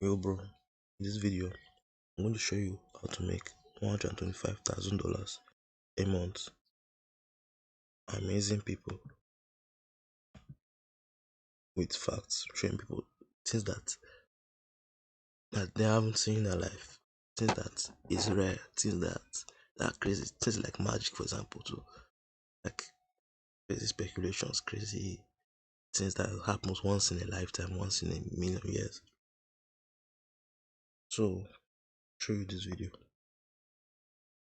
Yo bro, in this video I'm going to show you how to make $125,000 a month. Amazing people with facts, showing people things that they haven't seen in their life, things that is rare, things that are crazy, things like magic for example too, like crazy speculations, crazy things that happens once in a lifetime, once in a million years. So show you this video.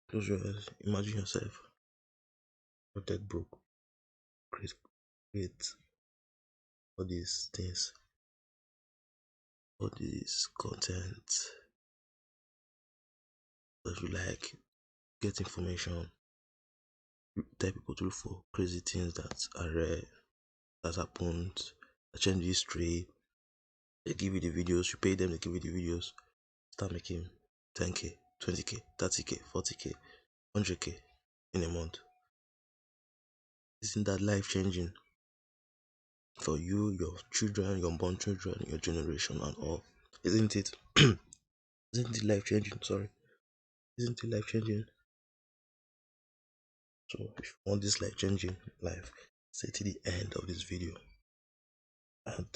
Close your eyes, imagine yourself, you're dead broke, create all these things, all this content that you like, get information, tell people to look for crazy things that are rare, that happened, that change history. They give you the videos, you pay them, they give you the videos, start making 10k, 20k, 30k, 40k, 100k in a month. Isn't that life changing for you, your children, your unborn children, your generation, and all? Isn't it? Isn't it life changing? Sorry, isn't it life changing? So if you want this life changing life, stay to the end of this video and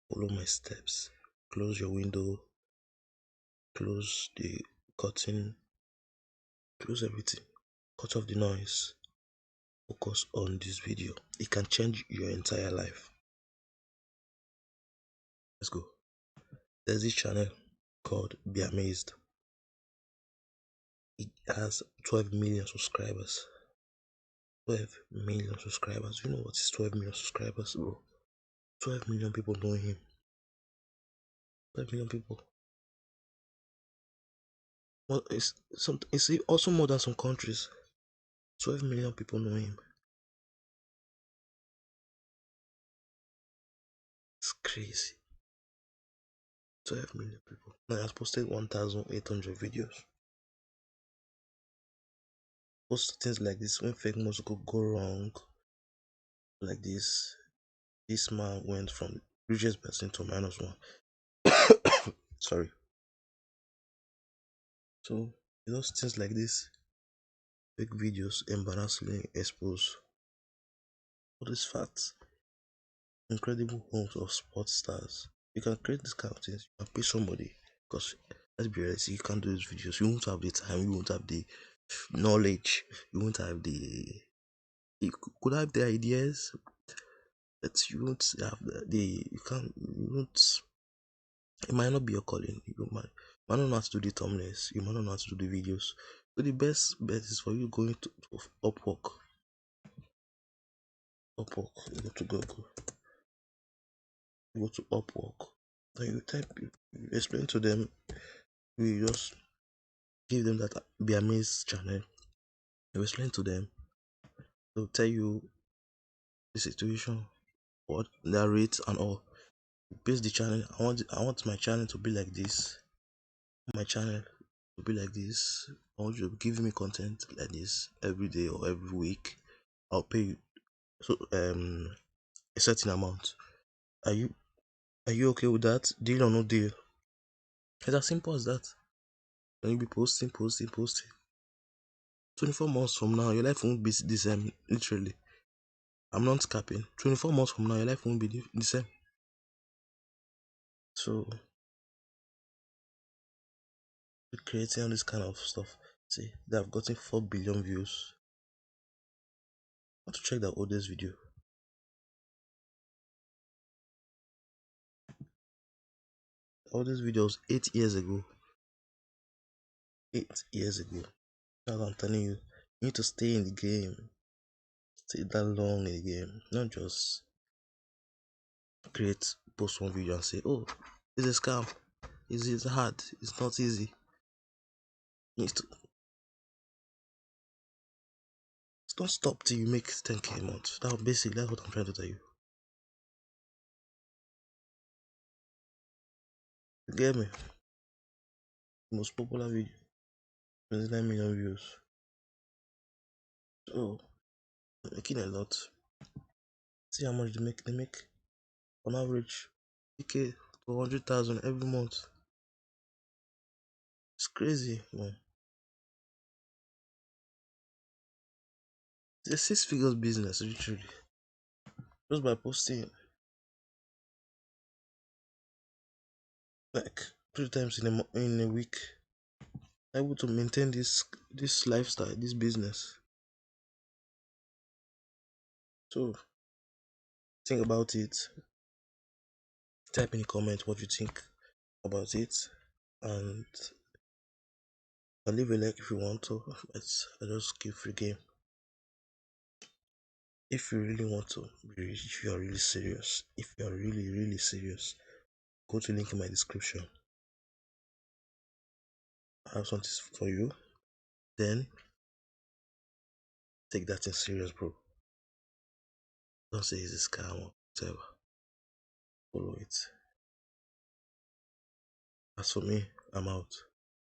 follow my steps. Close your window, close the curtain, close everything, cut off the noise, focus on this video. It can change your entire life. Let's go. There's this channel called Be Amazed. It has 12 million subscribers. 12 million subscribers. You know what is 12 million subscribers, bro? 12 million people know him. 12 million people. Well, it's also more than some countries. 12 million people know him. It's crazy. 12 million people. Now he has posted 1,800 videos. Post things like this when fake news could go wrong. Like this. This man went from richest person to -1. Sorry. So, things like this, fake videos embarrassingly expose all these facts. Incredible homes of sports stars. You can create these kind of things. You can pay somebody because let's be honest, you can't do these videos. You won't have the time. You won't have the knowledge. You won't have the. You could have the ideas, but you won't have the. You can't. You won't. It might not be your calling. You might not know how to do the thumbnails. You might not know how to do the videos. So the best bet is for you going to Upwork. Upwork. You go to Google. You go to Upwork. Then you type. You explain to them. You just give them that Be Amazed channel. You explain to them. They'll tell you the situation, what their rates and all. Base the channel. I want my channel to be like this. My channel to be like this. I want you to give me content like this every day or every week. I'll pay you a certain amount. Are you okay with that? Deal or no deal? It's as simple as that. And you'll be posting. 24 months from now, your life won't be the same. Literally, I'm not capping. 24 months from now, your life won't be the same. So, creating all this kind of stuff. See, they have gotten 4 billion views. I want to check the oldest video. All these videos 8 years ago. 8 years ago. Now I'm telling you, you need to stay in the game. Stay that long in the game. Not just post one video and say, oh, it's a scam. It's hard. It's not easy. You need to don't stop till you make 10k a month. That's what I'm trying to tell you. You get me? Most popular video, 29 million views. So making a lot. See how much they make. They make on average 50k for 100,000 every month. It's crazy, man. It's a six figures business, literally. Just by posting like 3 times in a week, able to maintain this lifestyle, this business. So think about it. Type in the comment what you think about it, and leave a like if you want to. I just give free game. If you really want to, if you are really serious, if you are really serious, go to link in my description. I have something for you. Then take that in serious, bro. Don't say it's a scam or whatever. Follow it. As for me, I'm out.